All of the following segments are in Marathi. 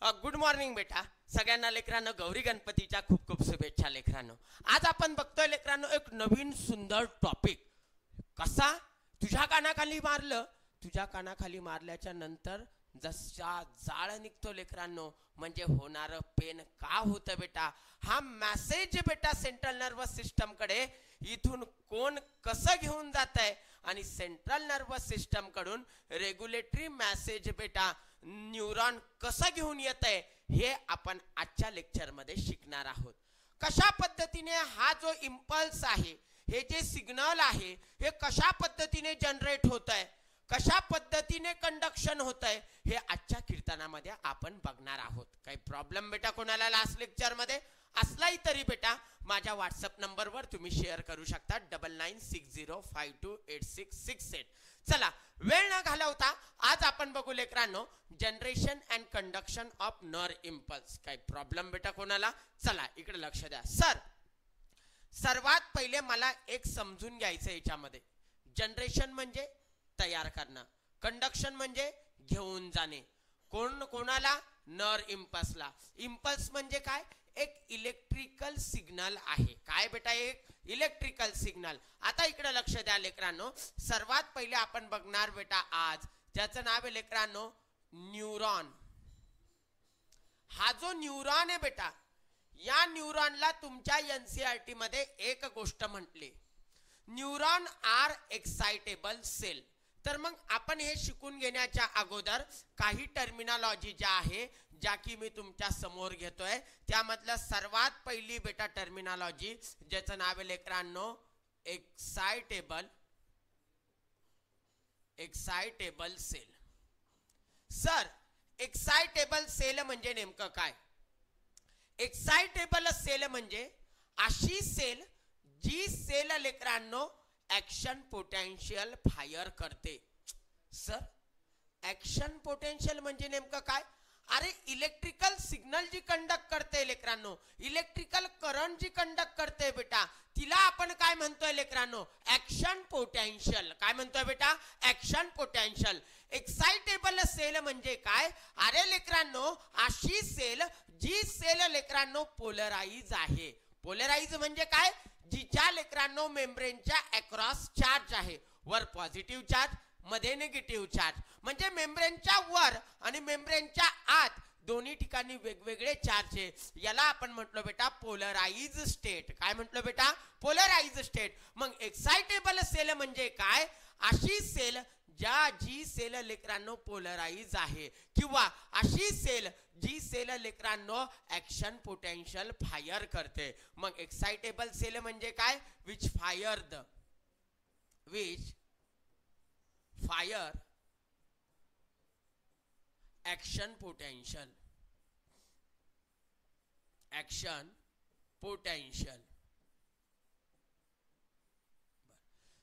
गुड मॉर्निंग बेटा. सगळ्यांना लेकरांनो गौरी गणपतीच्या खूप खूप शुभेच्छा लेकरांनो. आज आपण बघतोय लेकरांनो एक नवीन सुंदर टॉपिक. कसा? तुझ्या कानाखाली मारलं, तुझ्या कानाखाली मारल्याच्या नंतर जसा जाळ निघतो लेकरांनो, म्हणजे होणार पेन का होतं बेटा. हा मेसेज बेटा सेंट्रल नर्वस सिस्टम कडे इथून कोण कसं घेऊन जात आहे आणि सेंट्रल नर्वस सिस्टम कडून रेग्युलेटरी मेसेज बेटा न्यूरॉन कसं घेऊन येत आहे हे आपण आजच्या लेक्चर मध्ये शिकणार आहोत. कशा पद्धतीने हा जो इम्पल्स आहे, हे जे सिग्नल आहे, हे कशा पद्धतीने जनरेट होत आहे, कशा पद्धतीने कंडक्शन होत आहे, हे आजच्या कीर्तनामध्ये आपण बघणार आहोत. काही प्रॉब्लेम बेटा कोणाला लास्ट लेक्चर मध्ये असलाही तरी बेटा माझ्या व्हॉट्सअप नंबरवर तुम्ही शेअर करू शकता 9960528668. चला वेळ न घालवता आज आपण बघू लेकरांनो जनरेशन अँड कंडक्शन ऑफ नर इम्पल्स. काही प्रॉब्लेम बेटा कोणाला? चला इकडे लक्ष द्या. सर सर्वात पहिले मला एक समजून घ्यायचं याच्यामध्ये. जनरेशन म्हणजे तयार करणं, कंडक्शन म्हणजे घेऊन जाणे. कोण कोणाला? नर इम्पल्सला. इम्पल्स म्हणजे काय? एक इलेक्ट्रिकल सिग्नल आहे. काय बेटा? एक इलेक्ट्रिकल सिग्नल. आता इकडे लक्ष द्या लेकरांनो. सर्वात पहिले आपण बघणार बेटा आज ज्याचं नाव आहे लेकरांनो न्यूरॉन. हा जो न्यूरॉन आहे बेटा, या न्यूरॉनला तुमच्या एनसीईआरटी मध्ये एक गोष्ट म्हटली, न्यूरॉन आर एक्साइटेबल सेल. तर मग आपण हे शिकून घेण्याच्या अगोदर काही टर्मिनॉलॉजी ज्या आहे ज्या की मी तुमच्या समोर घेतोय, त्यामधलं सर्वात पहिली बेटा टर्मिनॉलॉजी ज्याचं नाव आहे लेकरांनो excitable cell. Sir excitable cell म्हणजे नेमकं काय? एक्साइटेबल सेल म्हणजे अशी सेल जी सेल लेकरांनो ऍक्शन पोटेन्शियल फायर करते. सर ऍक्शन पोटेन्शियल म्हणजे नेमकं काय? अरे इलेक्ट्रिकल सिग्नल जी कंडक्ट करते लेकरांनो, इलेक्ट्रिकल करंट जी कंडक्ट करते बेटा, तिला आपण काय म्हणतोय लेकरांनो? Action potential. काय म्हणतोय बेटा? Action potential. एक्साइटेबल सेल म्हणजे काय? अरे लेकरांनो अशी सेल जी सेल लेकरांनो पोलराइज आहे. पोलराइज म्हणजे काय? जिच्या लेकरांनो मेम्ब्रेनच्या अक्रॉस चार्ज आहे. वर पॉझिटिव्ह चार्ज, मध्ये निगेटिव्ह चार्ज. म्हणजे मेम्ब्रेनच्या वर आणि मेम्ब्रेनच्या आत दोन्ही ठिकाणी वेगवेगळे चार्ज आहे. याला आपण म्हटलो बेटा पोलराइज स्टेट. काय म्हटलो बेटा? Polarise state. मग एक्साइटेबल सेल म्हणजे काय? अशी सेल जी सेल लेकरांनो पोलराइज आहे, किंवा अशी सेल जी सेल लेकरांनो ऍक्शन पोटेन्शियल फायर करते. मग एक्साइटेबल सेल म्हणजे काय? Which fire action potential.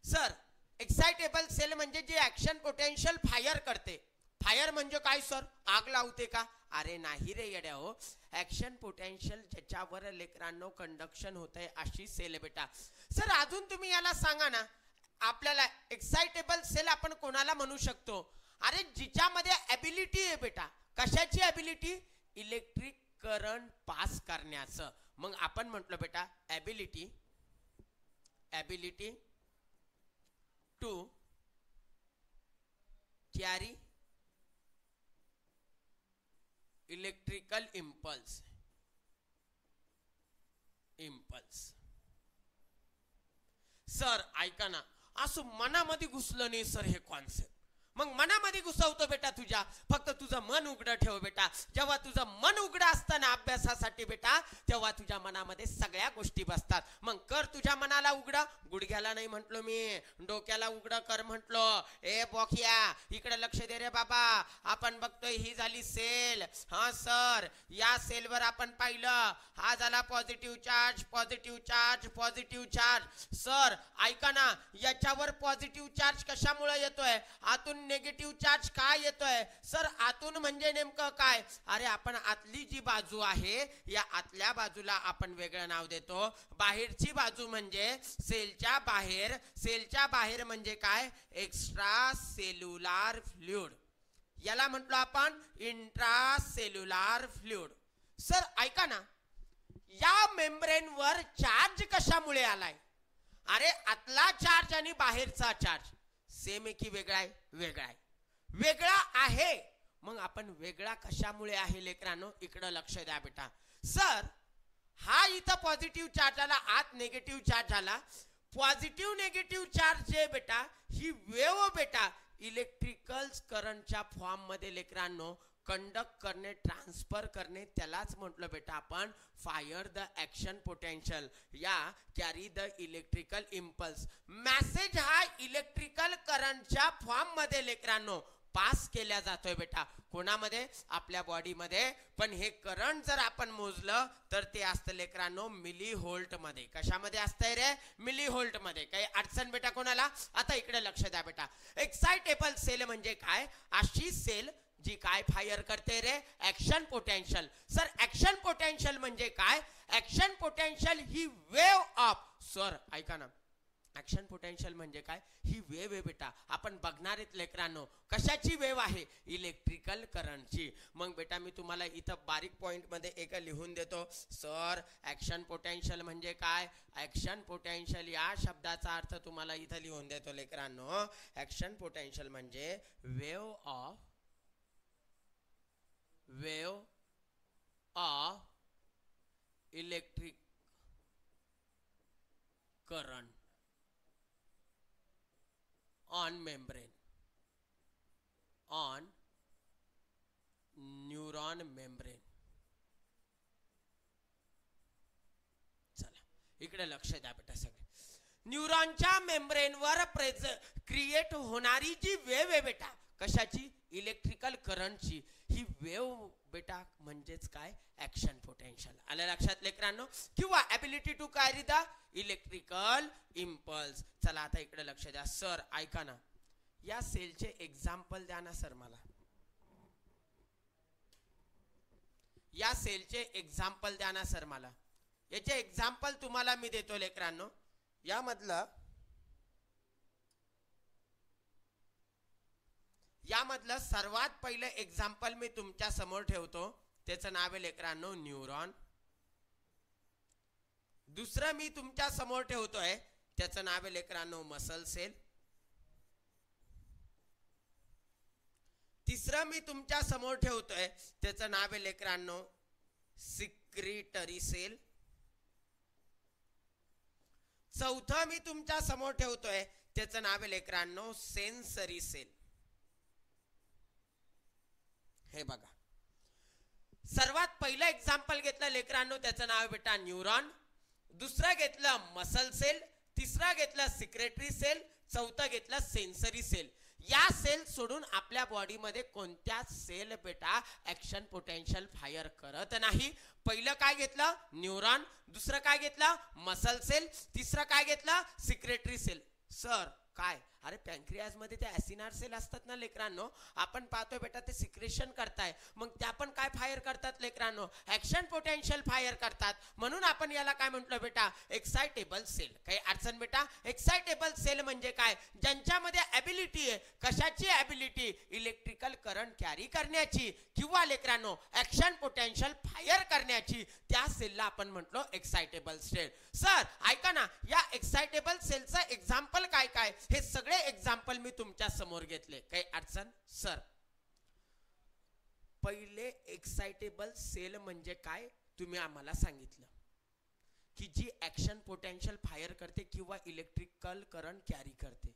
Sir excitable cell म्हणजे जे ऍक्शन पोटेन्शियल फायर करते. फायर म्हणजे काय सर? आग लावते का? अरे नाही रे येड्या हो. ऍक्शन पोटेन्शियल ज्याच्यावर लेकरांनो कंडक्शन होत आहे अशी सेल बेटा. सर अजून तुम्ही याला सांगा ना, आपल्याला एक्साइटेबल सेल आपण कोणाला म्हणू शकतो? अरे जिच्यामध्ये ॲबिलिटी आहे बेटा. कशाची ॲबिलिटी? इलेक्ट्रिक करंट पास करण्याचं. मग आपण म्हटलो बेटा ability to carry electrical impulse. Sir ऐका ना, असं मनामध्ये घुसलं नाही सर हे कॉन्सेप्ट. मग मनामध्ये घुसवतो बेटा तुझ्या. फक्त तुझं मन उघडं ठेव बेटा. जेव्हा तुझं मन उघडं असतं ना अभ्यासासाठी बेटा, तेव्हा तुझ्या मनामध्ये सगळ्या गोष्टी बसतात. मग कर तुझ्या मनाला उघडं. गुडघ्याला नाही म्हटलो मी, डोक्याला उघडं कर म्हटलो. ए बोखिया इकडे लक्ष दे रे बाबा. आपण बघतोय ही झाली सेल. हा सर या सेलवर आपण पाहिलं, हा झाला positive charge, positive charge, positive charge. Sir ऐका ना, याच्यावर पॉझिटिव्ह चार्ज कशामुळे येतोय? आतून नेगेटिव्ह चार्ज काय येतोय? सर आतून म्हणजे नेमकं काय? अरे आपण आतली जी बाजू आहे या आतल्या बाजूला आपण वेगळं नाव देतो. बाहेरची बाजू म्हणजे सेलच्या बाहेर. सेलच्या बाहेर म्हणजे काय? Extra cellular fluid. याला म्हटलो आपण इंट्रासेल्युलर फ्लुइड. सर ऐका ना, या मेम्ब्रेनवर चार्ज कशामुळे आलाय? अरे आतला चार्ज आणि बाहेरचा चार्ज सेम आहे की वेगळा आहे? वेगळा आहे. वेगळा आहे. मग आपण वेगळा कशामुळे आहे लेकरांनो? इकडं लक्ष द्या बेटा. सर हा इथं पॉझिटिव्ह चार्ज आला, आत निगेटिव्ह चार्ज आला. पॉझिटिव्ह निगेटिव्ह चार्ज जे बेटा, ही वेव्ह बेटा इलेक्ट्रिकल करंटच्या फॉर्म मध्ये लेकरांनो कंडक्ट करणे, ट्रान्सफर करणे, त्यालाच म्हटलं बेटा आपण फायर द ऍक्शन पोटेन्शियल या carry the electrical impulse. Message हा इलेक्ट्रिकल करंटच्या फॉर्म मध्ये लेकरांनो पास केल्या जातोय बेटा. कोणामध्ये? आपल्या बॉडीमध्ये. पण हे करंट जर आपण मोजलं तर ते असतं लेकरांनो मिली व्होल्ट मध्ये. कशामध्ये असतंय रे? मिली व्होल्ट मध्ये. काही अडचण बेटा कोणाला? आता इकडे लक्ष द्या बेटा. एक्साइटेबल सेल म्हणजे काय? अशी सेल जी काय फायर करते रे? Action potential. Sir action potential म्हणजे काय? ऍक्शन पोटेन्शियल ही वेव्ह ऑफ. सर ऐका ना, ऍक्शन पोटेन्शियल म्हणजे काय? ही वेव्ह आहे बेटा. आपण बघणार आहेत लेकरांनो कशाची वेव्ह आहे? इलेक्ट्रिकल करंटची. मग बेटा मी तुम्हाला इथं बारीक पॉइंट मध्ये एक लिहून देतो. सर ऍक्शन पोटेन्शियल म्हणजे काय? ऍक्शन पोटेन्शियल या शब्दाचा अर्थ तुम्हाला इथं लिहून देतो लेकरांनो. ऍक्शन पोटेन्शियल म्हणजे wave of electric current on membrane, on neuron membrane. चला इकडे लक्ष द्या बेटा सगळे. न्यूरॉनच्या मेम्ब्रेनवर क्रिएट होणारी जी वेव्ह आहे बेटा, कशाची? इलेक्ट्रिकल करंटची. ही वेव्ह बेटा म्हणजेच काय? Action potential. आलं लक्षात लेकरांनो? किंवा ability to carry the electrical impulse. चला आता इकडे लक्ष द्या. सर ऐका ना, या सेलचे एक्झाम्पल द्या ना सर मला. या सेलचे एक्झाम्पल द्या ना सर मला. याचे एक्झाम्पल तुम्हाला मी देतो लेकरांनो. यामधलं सर्वात पहिलं एक्झाम्पल मी तुमच्या समोर ठेवतो. त्याचं नाव आहे लेकरांनो न्यूरॉन. दुसरं मी तुमच्या समोर ठेवतोय त्याचं नाव आहे लेकरांनो मसल सेल. तिसरं मी तुमच्या समोर ठेवतोय त्याचं नाव आहे लेकरांनो सिक्रिटरी सेल. चौथं मी तुमच्या समोर ठेवतोय त्याचं नाव आहे लेकरांनो सेन्सरी सेल. हे बघा, सर्वात पहिलं एक्झाम्पल घेतलं लेकरांनो त्याचं नाव बेटा न्यूरॉन. दुसरं घेतलं मसल सेल. तिसरं घेतलं सिक्रेटरी सेल. चौथं घेतलं सेन्सरी सेल. या सेल सोडून आपल्या बॉडीमध्ये कोणत्याच सेल बेटा ऍक्शन पोटेन्शियल फायर करत नाही. पहिलं काय घेतलं? न्यूरॉन. दुसरं काय घेतलं? Muscle cell. तिसरं काय घेतलं? Secretory cell. सर काय? अरे पॅन्क्रियाज मध्ये ते ऍसिनार सेल असतात ना लेकरांनो, आपण पाहतोय बेटा ते सिक्रेशन करताय. मग त्या पण काय फायर करतात लेकरांनो? ऍक्शन पोटेन्शियल फायर करतात. म्हणून आपण याला काय म्हटलं बेटा? Excitable cell. काही अडचण बेटा? एक्साइटेबल सेल म्हणजे काय? ज्यांच्यामध्ये ॲबिलिटी आहे. कशाची ॲबिलिटी? इलेक्ट्रिकल करंट कॅरी करण्याची किंवा लेकरांनो ऍक्शन पोटेन्शियल फायर करण्याची. त्या सेलला आपण म्हटलो एक्साइटेबल सेल. सर ऐका ना, या एक्साइटेबल सेलचं एक्झाम्पल काय काय? हे सगळे एक्झाम्पल मी तुमच्या समोर घेतले. काही अडचण? सर पहिले एक्साइटेबल सेल म्हणजे काय तुम्ही आम्हाला सांगितलं की जी ऍक्शन पोटेन्शियल फायर करते किंवा इलेक्ट्रिकल करंट कॅरी करते.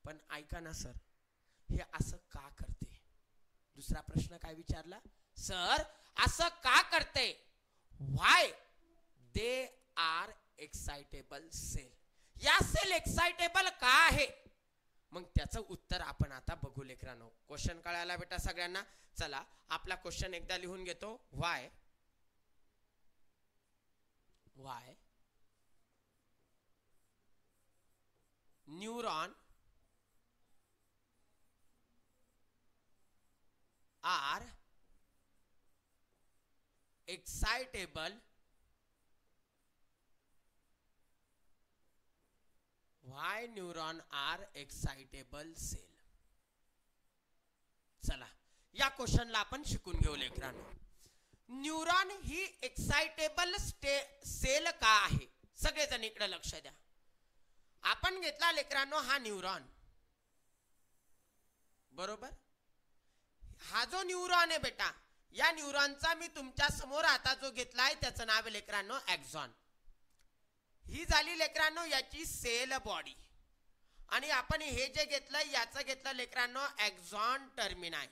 पण ऐका ना सर, हे असं का करते? दुसरा प्रश्न काय विचारला? सर असं का करते? व्हाय दे आर एक्साइटेबल सेल. या सेल एक्साइटेबल का आहे? मग त्याचं उत्तर आपण आता बघू लेकरांनो. क्वेश्चन कळाला बेटा सगळ्यांना? चला आपला क्वेश्चन एकदा लिहून घेतो. Why neuron are excitable Why neuron are excitable cell? चला या क्वेश्चनला आपण शिकून घेऊ लेकरांनो. न्यूरॉन ही एक्साइटेबल सेल का आहे? सगळेजण इकडे लक्ष द्या. आपण घेतला लेकरांनो हा न्यूरॉन, बरोबर. हा जो न्यूरॉन आहे बेटा, या न्यूरॉनचा मी तुमच्या समोर आता जो घेतलाय त्याचं नाव आहे लेकरांनो ॲक्झॉन. ही झाली लेकरांनो याची सेल बॉडी. आणि आपण हे जे घेतलंय याचं घेतलं लेकरांनो ॲक्झॉन टर्मिनाय.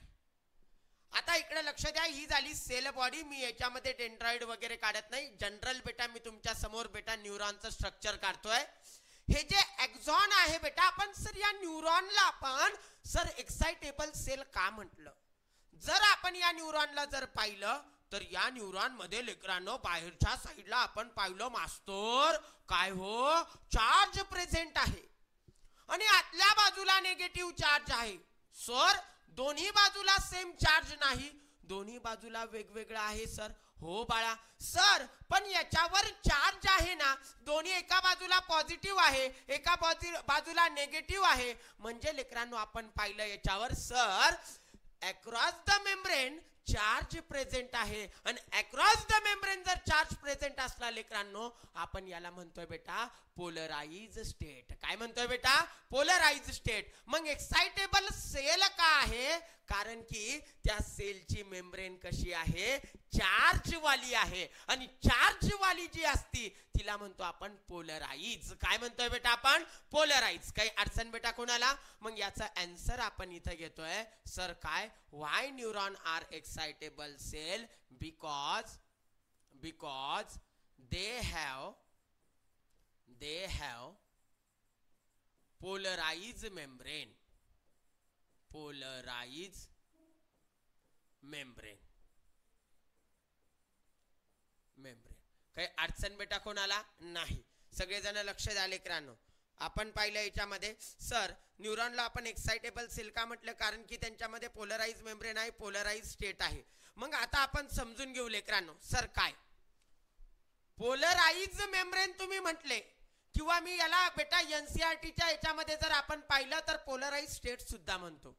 आता इकडे लक्ष द्या, ही झाली सेल बॉडी. मी याच्यामध्ये डेंड्रॉइड वगैरे काढत नाही, जनरल बेटा मी तुमच्या समोर बेटा न्यूरॉनचं स्ट्रक्चर काढतोय. हे जे ॲक्झॉन आहे बेटा, आपण सर या न्यूरॉनला आपण सर एक्साइटेबल सेल का म्हटलं? जर आपण या न्यूरॉनला जर पाहिलं तर या न्यूरॉन मध्ये लेकरांनो बाहेरच्या साईडला आपण पाहिलं मास्तर काय हो, चार्ज प्रेझेंट आहे आणि आतल्या बाजूला निगेटिव्ह चार्ज आहे. सर दोन्ही बाजूला सेम चार्ज नाही, दोन्ही बाजूला वेगवेगळं आहे सर. हो बाळा. सर पण याच्यावर चार्ज आहे ना, दोन्ही एका बाजूला पॉझिटिव्ह आहे, एका बाजूला नेगेटिव्ह आहे. म्हणजे लेकरांनो आपण पाहिलं याच्यावर sir across the membrane charge present आहे. आणि अक्रॉस द मेम्ब्रेन जर चार्ज प्रेझेंट असला लेकरांनो, आपण याला म्हणतोय बेटा पोलराइज स्टेट. काय म्हणतोय बेटा? Polarise state. मग एक्साइटेबल सेल का आहे? कारण की त्या सेलची मेम्ब्रेन कशी आहे? चार्ज वाली आहे. आणि चार्ज वाली जी असती तिला म्हणतो आपण पोलराइज. काय म्हणतोय बेटा आपण? पोलराइज. काही अडचण बेटा कोणाला? मग याचा आन्सर आपण इथे घेतोय सर काय, why neuron are excitable cell? Because they have polarized membrane. काही अडचण बेटा कोणाला नाही? सगळेजण लक्ष द्या लेकरांनो. आपण पाहिलं याच्यामध्ये सर न्यूरॉनला आपण एक्साइटेबल सेल का म्हटलं? कारण की त्यांच्यामध्ये पोलराइज मेम्ब्रेन आहे, पोलराइज स्टेट आहे. मग आता आपण समजून घेऊ लेकरांनो सर काय पोलराइज मेम्ब्रेन तुम्ही म्हटले, किंवा मी याला बेटा एनसीईआरटीच्या याच्यामध्ये जर आपण पाहिलं तर पोलराइज स्टेट सुद्धा म्हणतो.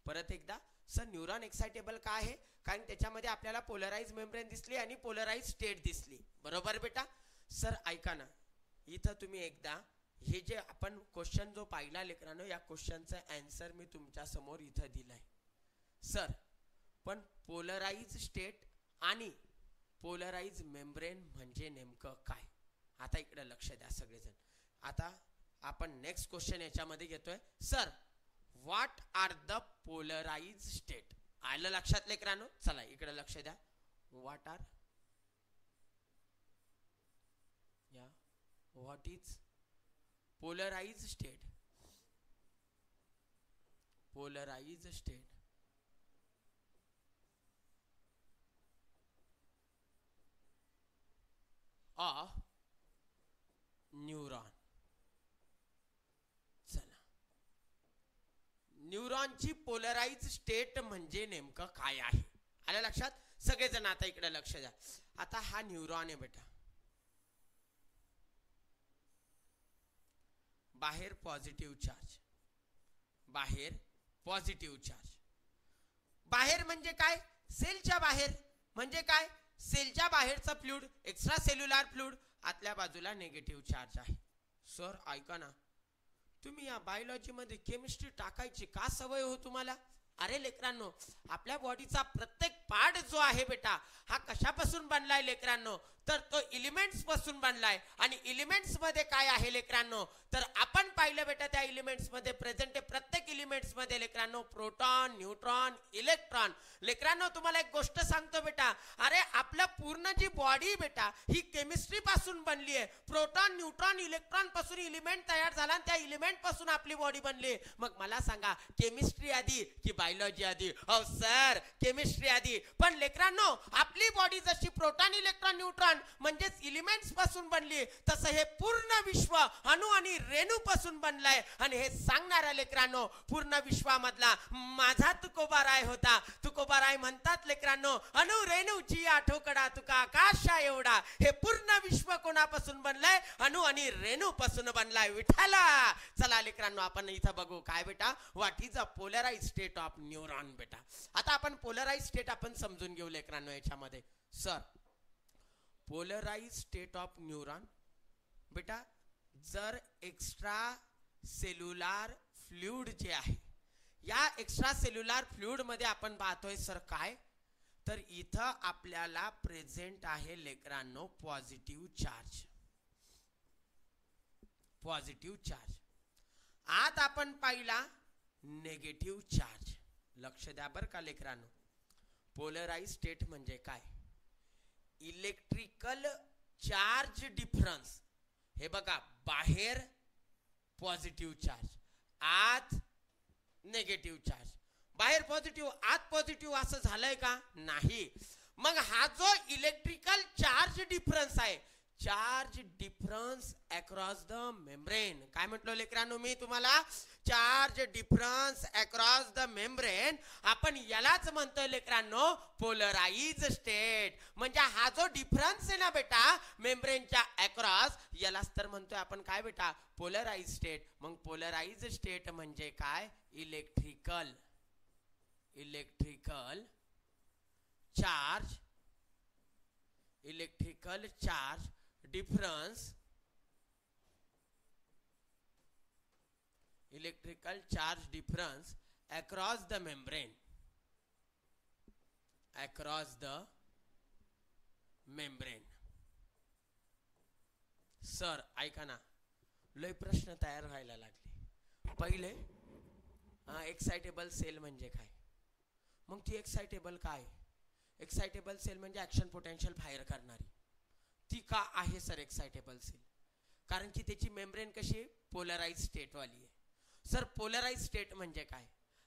परत एकदा सर न्यूरॉन एक्साइटेबल का आहे? कारण त्याच्यामध्ये आपल्याला पोलराइज मेम्ब्रेन दिसली आणि पोलराइज स्टेट दिसली, बरोबर बेटा. सर ऐका ना, इथं तुम्ही एकदा हे जे आपण क्वेश्चन जो पाहिला लेकरांनो, या क्वेश्चनचा आन्सर मी तुमच्या समोर इथं दिलाय सर. पण पोलराइज स्टेट आणि पोलराइज मेम्ब्रेन म्हणजे नेमकं काय? आता इकडे लक्ष द्या सगळेजण. आता आपण नेक्स्ट क्वेश्चन याच्यामध्ये घेतोय sir what are the polarise state. आलं लक्षात लेकरांनो? चला इकडे लक्ष द्या. What is polarise state? Polarise state of neuron. चला, न्यूरॉनची पोलराइज स्टेट म्हणजे नेमकं काय आहे? आलं लक्षात? सगळेजण आता इकडे लक्ष द्या. आता हा न्यूरॉन आहे बेटा, बाहेर पॉझिटिव्ह चार्ज, बाहेर पॉझिटिव्ह चार्ज. बाहेर म्हणजे काय? सेलच्या बाहेर. म्हणजे काय? सेलच्या बाहेरचा फ्लूइड, एक्स्ट्रा सेल्युलर फ्लूइड. आतल्या बाजूला निगेटिव्ह चार्ज आहे. सर ऐका ना, तुम्ही या बायोलॉजी मध्ये केमिस्ट्री टाकायची का सवय हो तुम्हाला? अरे लेकरांनो, आपल्या बॉडीचा प्रत्येक पार्ट जो आहे बेटा हा कशापासून बनलाय लेकरांनो? तर तो एलिमेंट्स पासून बनलाय. आणि एलिमेंट्स मध्ये काय आहे लेकरांनो? तर आपण पाहिलं बेटा त्या एलिमेंट्स मध्ये प्रेझेंट आहे. प्रत्येक एलिमेंट्स मध्ये लेकरांनो प्रोटॉन, न्यूट्रॉन, इलेक्ट्रॉन. लेकरांनो तुम्हाला एक गोष्ट सांगतो बेटा, अरे आपलं पूर्ण जी बॉडी बेटा ही केमिस्ट्री पासून बनली आहे. प्रोटॉन, न्यूट्रॉन, इलेक्ट्रॉन पासून एलिमेंट तयार झाला आणि त्या एलिमेंट पासून आपली बॉडी बनली. मग मला सांगा केमिस्ट्री आधी की बायोलॉजी आधी? हो सर केमिस्ट्री आधी. पण लेकरांनो आपली आपली बॉडी जशी प्रोटॉन इलेक्ट्रॉन न्यूट्रॉन म्हणजेच एलिमेंट्स पासून बनली, तसं हे पूर्ण विश्व अणु आणि रेणू पासून बनलंय. आणि हे सांगणाऱ्या लेकरांनो, पूर्ण विश्वामधला माझा तुकोबाराय होता. तुकोबाराय म्हणतात लेकरांनो, अणु रेणूची आठोकडा तुका आकाशा एवढा. हे पूर्ण विश्व कोणापासून बनलंय? अणु आणि रेणू पासून बनलाय. विठाला. चला लेकरांनो, आपण इथं बघू काय बेटा, what is a polarise state of neuron. बेटा आता आपण पोलराइज स्टेट आपण समजून घेऊ लेकरांनो याच्यामध्ये. Sir polarise state of neuron बेटा, जर एक्स्ट्रा सेल्युलर फ्लुइड जे आहे, या एक्स्ट्रा सेल्युलर फ्लुइड मध्ये आपण पाहतोय सर काय, तर इथं आपल्याला प्रेझेंट आहे लेकरांनो पॉझिटिव्ह चार्ज. Positive charge. आत आपण पाहिला नेगेटिव्ह चार्ज. लक्ष द्या बर का लेकरांनो. पोलराइज स्टेट म्हणजे काय? Electrical charge difference. हे बघा, बाहेर पॉझिटिव्ह चार्ज, आत नेगेटिव्ह चार्ज. बाहेर पॉझिटिव्ह, आत पॉझिटिव्ह, असं झालंय का? नाही. मग हा जो इलेक्ट्रिकल चार्ज डिफरन्स आहे, charge difference across the membrane. काय म्हटलं लेकरांनो मी तुम्हाला? Charge difference across the membrane. आपण यालाच म्हणतोय लेकरांनो पोलराइज स्टेट. म्हणजे हा जो डिफरन्स आहे ना बेटा मेम्ब्रेनच्या अक्रॉस, यालाच तर म्हणतोय आपण काय बेटा? Polarise state. मग पोलराइज स्टेट म्हणजे काय? Electrical charge, electrical charge difference, electrical charge difference across the membrane, across the membrane. Sir ऐका ना, लय प्रश्न तयार व्हायला लागले. पहिले एक्साइटेबल सेल म्हणजे काय? मग ती एक्साइटेबल काय? एक्साइटेबल सेल म्हणजे ऍक्शन पोटेन्शियल फायर करणारी. ती का आहे सर एक्साइटेबल सेल? कारण की त्याची मेम्ब्रेन कशी? पोलराइज स्टेट वाली आहे. सर पोलराइज स्टेट म्हणजे काय?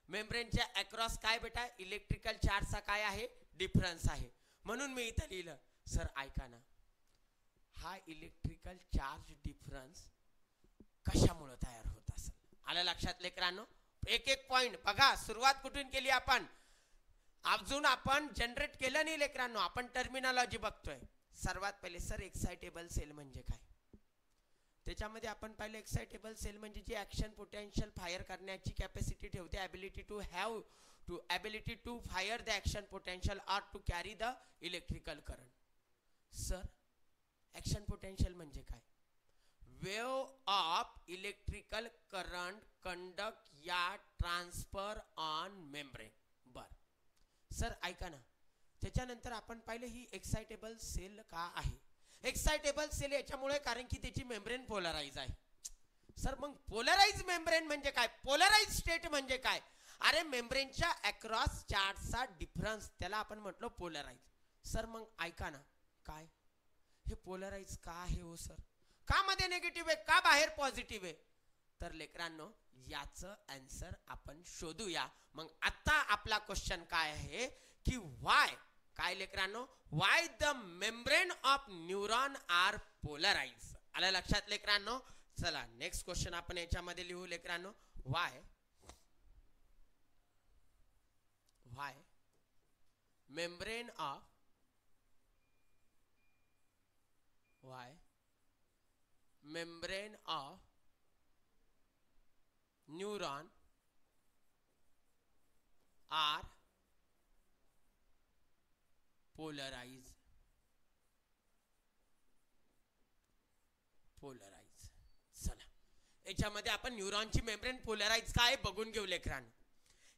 मेम्ब्रेनच्या अक्रॉस काय बेटा? इलेक्ट्रिकल चार्जचा काय आहे? डिफरन्स आहे. म्हणून मी इथं लिहिलं. सर ऐका ना, हा इलेक्ट्रिकल चार्ज डिफरन्स कशामुळे तयार होत असेल? आलं लक्षात लेकरांनो? एक एक पॉइंट बघा. सुरुवात कुठून केली आपण? अजून आपण जनरेट केलं नाही लेकरांनो, आपण टर्मिनॉलॉजी बघतोय. सर्वात पहिले सर एक्साइटेबल सेल म्हणजे काय? त्याच्यामध्ये आपण पाहिलं एक्साइटेबल सेल म्हणजे जी ऍक्शन पोटेन्शियल फायर करण्याची कॅपॅसिटी ठेवते, ability to fire the action potential or to carry the electrical current. Sir action potential म्हणजे काय? Wave of electrical current conduct या ट्रान्सफर ऑन मेम्ब्रेन. बर सर ऐका ना, त्याच्यानंतर आपण पाहिलं ही एक्साइटेबल सेल का आहे? एक्साइटेबल सेल याच्यामुळे कारण की त्याची मेम्ब्रेन पोलराइज आहे. सर मग पोलराइज मेम्ब्रेन म्हणजे काय? पोलराइज स्टेट म्हणजे काय? अरे मेम्ब्रेनच्या अक्रॉस चार्जचा डिफरन्स, त्याला आपण म्हटलो पोलराइज. सर मग ऐका ना, काय हे पोलराइज का आहे हो सर? का मध्ये नेगेटिव्ह आहे, का बाहेर पॉझिटिव्ह आहे? तर लेकरांनो याचं आन्सर आपण शोधूया. मग आता आपला क्वेश्चन काय आहे की वाय, काय लेकरांनो? Why the membrane of neuron are polarise. आलं लक्षात लेकरांनो? चला नेक्स्ट क्वेश्चन आपण याच्यामध्ये लिहू लेकरांनो. Why membrane of neuron are polarise. चला याच्यामध्ये आपण न्यूरॉनची मेम्ब्रेन पोलराइज काय बघून घेऊ लेकरांनो.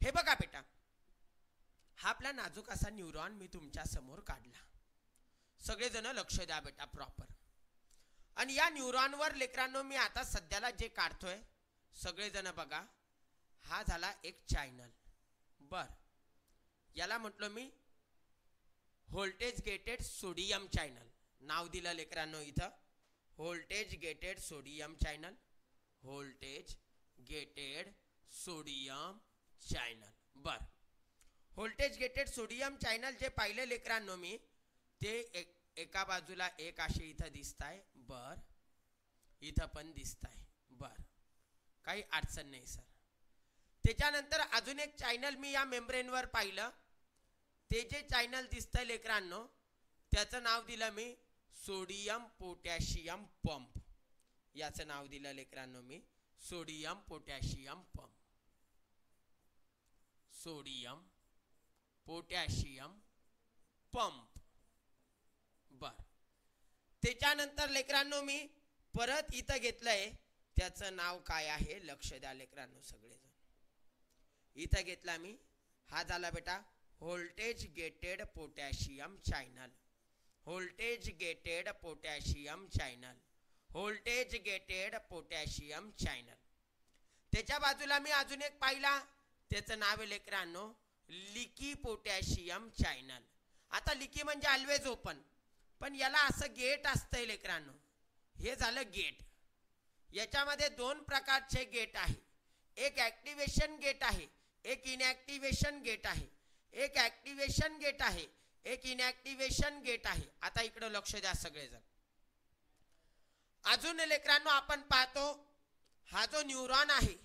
हे बघा बेटा, हा आपला नाजूक असा न्यूरॉन मी तुमच्या समोर काढला. सगळेजण लक्ष द्या बेटा प्रॉपर. आणि या न्यूरॉनवर लेकरांनो मी आता सध्याला जे काढतोय सगळेजण बघा. हा झाला एक चॅनल. बर याला म्हटलो मी व्होल्टेज गेटेड सोडियम चॅनल. नाव दिलं लेकरांनो इथं voltage gated sodium channel. Voltage gated sodium channel. बर व्होल्टेज गेटेड सोडियम चॅनल जे पाहिले लेकरांनो मी, ते एका बाजूला एक असे इथं दिसताय, बर इथं पण दिसताय, बर काही अडचण नाही सर. त्याच्यानंतर अजून एक चॅनल मी या मेम्ब्रेनवर पाहिलं. ते जे चॅनल दिसतंय लेकरांनो, त्याचं नाव दिलं मी सोडियम पोटॅशियम पंप. याचं नाव दिलं लेकरांनो मी sodium potassium pump. Sodium potassium pump. बर त्याच्यानंतर लेकरांनो मी परत इथं घेतलंय, त्याचं नाव काय आहे लक्ष द्या लेकरांनो सगळेजण. इथं घेतला मी, हा झाला बेटा voltage gated potassium channel. Voltage gated potassium channel. Voltage gated potassium channel. त्याच्या बाजूला मी अजून एक पाहिला, त्याचं नाव आहे लेकरांनो लिकी पोटॅशियम चॅनल. आता लिकी म्हणजे ऑलवेज ओपन, पण याला असं गेट असतंय लेकरांनो. हे झालं गेट. याच्यामध्ये दोन प्रकारचे गेट आहे. एक ऍक्टिव्हेशन गेट आहे, एक इनॅक्टिव्हेशन गेट आहे. एक ऍक्टिव्हेशन गेट आहे, एक इनॅक्टिव्हेशन गेट आहे. आता इकडे लक्ष द्या सगळेजण. अजून लेकरांनो आपण पाहतो, हा जो न्यूरॉन आहे,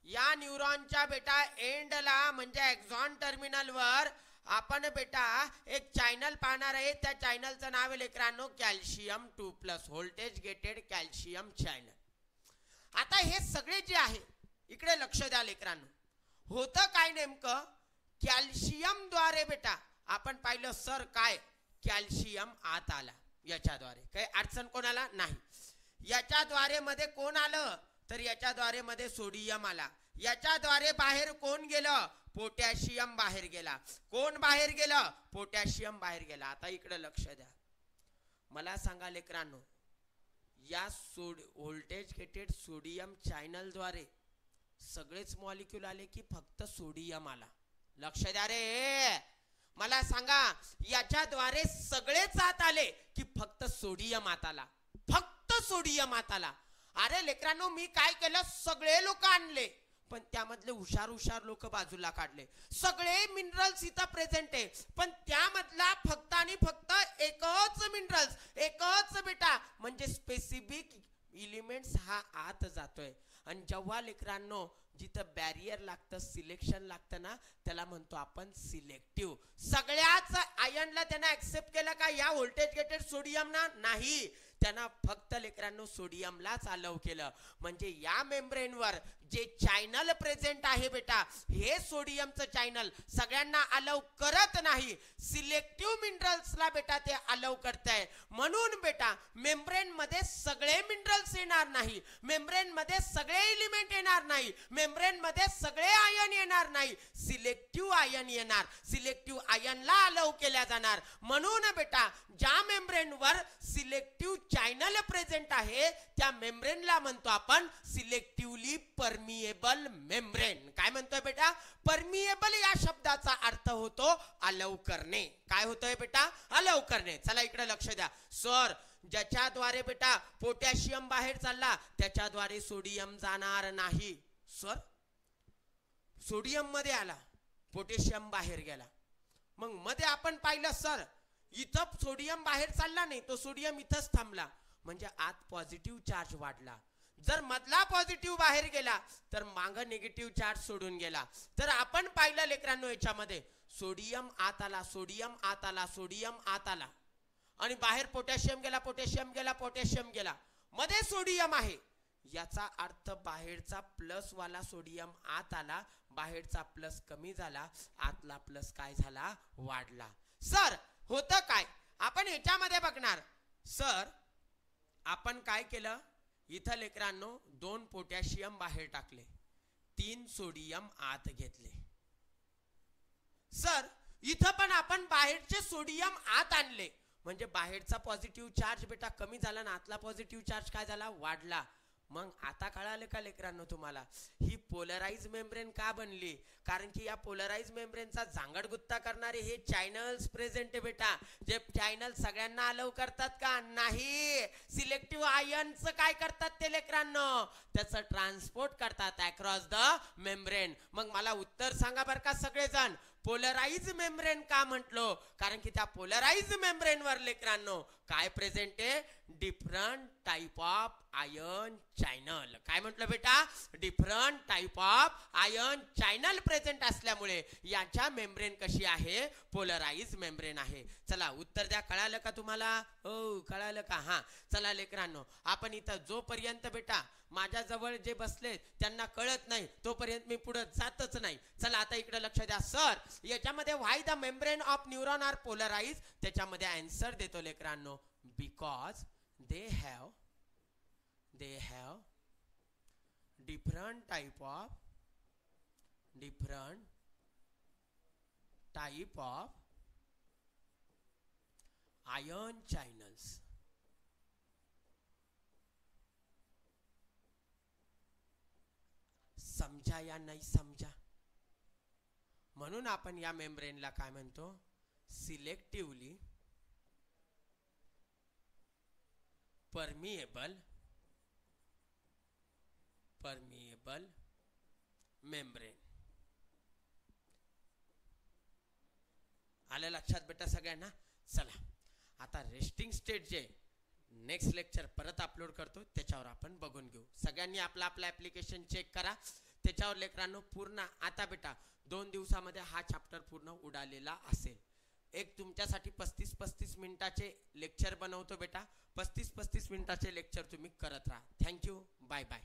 या न्यूरॉनच्या बेटा एंडला म्हणजे एक्झॉन टर्मिनलवर आपण बेटा एक चॅनल पाहणार आहे. त्या चॅनलचं नाव आहे लेकरांनो calcium 2+, voltage gated calcium channel. आता हे सगळे जे आहे इकडे लक्ष द्या लेकरांनो. होतं काय नेमकं, कॅल्शियम द्वारे बेटा आपण पाहिलं सर काय कॅल्शियम आत आला याच्याद्वारे, काही अडचण कोणाला नाही. याच्याद्वारे मध्ये कोण आलं, तर याच्याद्वारे मध्ये सोडियम आला. याच्याद्वारे बाहेर कोण गेलं, पोटॅशियम बाहेर गेला. कोण बाहेर गेलं, पोटॅशियम बाहेर गेला. आता इकडे लक्ष द्या, मला सांगा लेकरांनो, या व्होल्टेज गेटेड सोडियम चॅनल द्वारे सगळेच मॉलिक्यूल आले की फक्त सोडियम आला? लक्ष द्या रे, मला सांगा याच्याद्वारे सगळेच आत आले की फक्त सोडियम आत आला? फक्त सोडियम आत आला. अरे लेकरांनो मी काय केलं, सगळे लोक आणले पण त्यामधले हुशार हुशार लोक बाजूला काढले. सगळे मिनरल्स इथं प्रेझेंट आहे, पण त्यामधला फक्त आणि फक्त एकच मिनरल्स, एकच बेटा म्हणजे स्पेसिफिक एलिमेंट्स हा आत जातोय. आणि जेव्हा लेकरांनो जिथं बॅरियर लागतं, सिलेक्शन लागतं ना, त्याला म्हणतो आपण सिलेक्टिव्ह. सगळ्याच आयनला त्यांना ऍक्सेप्ट केलं का या व्होल्टेज गेटेड सोडियम ना? नाही, त्यांना फक्त लेकरांनो सोडियमलाच अलाउ केलं. म्हणजे या मेम्ब्रेनवर जे चॅनल प्रेझेंट आहे बेटा, हे सोडियमचं चॅनल सगळ्यांना अलाउ करत नाही, सिलेक्टिव्ह मिनरल्सला बेटा ते अलाउ करताय. म्हणून बेटा मेम्ब्रेन मध्ये सगळे मिनरल्स येणार नाही, मेम्ब्रेन मध्ये सगळे एलिमेंट येणार नाही, मेम्ब्रेन मध्ये सगळे आयन येणार नाही, सिलेक्टिव्ह आयन येणार. सिलेक्टिव्ह आयनला अलाउ केल्या जाणार. म्हणून बेटा ज्या मेम्ब्रेनवर सिलेक्टिव्ह चॅनल प्रेझेंट आहे त्या मेम्ब्रेनला म्हणतो आपण सिलेक्टिव्हली परमिएबल मेम्ब्रेन. काय म्हणतोय बेटा? परमिएबल या शब्दाचा अर्थ होतो अलाउ करणे. काय होतोय बेटा? अलाउ करणे. चला इकडे लक्ष द्या. सर ज्याच्याद्वारे बेटा पोटॅशियम बाहेर चालला त्याच्याद्वारे सोडियम जाणार नाही. सर सोडियम मध्ये आला, पोटॅशियम बाहेर गेला. मग मध्ये आपण पाहिलं सर इथं सोडियम बाहेर चालला नाही, तो सोडियम इथंच थांबला, म्हणजे आत पॉझिटिव्ह चार्ज वाढला. जर मधला पॉझिटिव्ह बाहेर गेला तर माग निगेटिव्ह चार्ज सोडून गेला. तर आपण पाहिलं लेकरांनो याच्यामध्ये सोडियम आत आला, सोडियम आत आला, सोडियम आत आला आणि बाहेर पोटॅशियम गेला, पोटॅशियम गेला, पोटॅशियम गेला, मध्ये सोडियम आहे. याचा अर्थ बाहेरचा प्लस वाला सोडियम आत आला, बाहेरचा प्लस कमी झाला, आतला प्लस काय झाला? वाढला. सर होतं काय आपण ह्याच्यामध्ये बघणार. सर आपण काय केलं, इथं लेकरांनो 2 पोटॅशियम बाहेर टाकले, 3 सोडियम आत घेतले. सर इथं पण आपण बाहेरचे सोडियम आत आणले, म्हणजे बाहेरचा पॉझिटिव्ह चार्ज बेटा कमी झाला ना, आतला पॉझिटिव्ह चार्ज काय झाला? वाढला. मग आता कळालं का लेकरांनो तुम्हाला ही पोलराइज मेम्ब्रेन का बनली? कारण की या पोलराइज मेम्ब्रेनचा झांगड गुत्ता करणारे हे चॅनल्स प्रेझेंट आहे बेटा. जे चॅनल सगळ्यांना अलाउ करतात का? नाही. सिलेक्टिव्ह आयनचं काय करतात ते लेकरांनो? त्याचं ट्रान्सपोर्ट करतात अक्रॉस द मेम्ब्रेन. मग मला उत्तर सांगा बरं का सगळेजण, पोलराइज मेम्ब्रेन का म्हटलो, कारण की त्या पोलराइज मेम्ब्रेन वर लेकरांनो काय प्रेझेंट आहे, different type of ion channel. काय म्हटलं बेटा, different type of ion channel present असल्यामुळे याच्या मेम्ब्रेन कशी आहे, पोलराइज मेम्ब्रेन आहे. चला उत्तर द्या. कळालं का तुम्हाला? हो कळालं का? हा चला लेकरांनो, आपण इथं जोपर्यंत बेटा माझ्या जवळ जे बसले त्यांना कळत नाही तोपर्यंत मी पुढे जातच नाही. चला आता इकडे लक्ष द्या. सर याच्यामध्ये why the membrane of neuron are polarize, त्याच्यामध्ये आन्सर देतो लेकरांनो, because they have different type of ion channels. समजा या नाही समजा, म्हणून आपण या मेम्ब्रेनला काय म्हणतो, सिलेक्टिव्हली परमिएबल मेम्ब्रेन. आलं लक्षात बेटा सगळ्यांना? चला आता रेस्टिंग स्टेट जे नेक्स्ट लेक्चर परत अपलोड करतो त्याच्यावर आपण बघून घेऊ. सगळ्यांनी आपला ऍप्लिकेशन चेक करा त्याच्यावर लेकरांनो. पूर्ण आता बेटा 2 दिवसामध्ये हा चॅप्टर पूर्ण उडालेला असेल. एक तुमच्यासाठी 35-35 मिनिटाचे लेक्चर बनवतो बेटा. 35-35 मिनिटाचे लेक्चर तुम्ही करत राहा. Thank you, bye bye.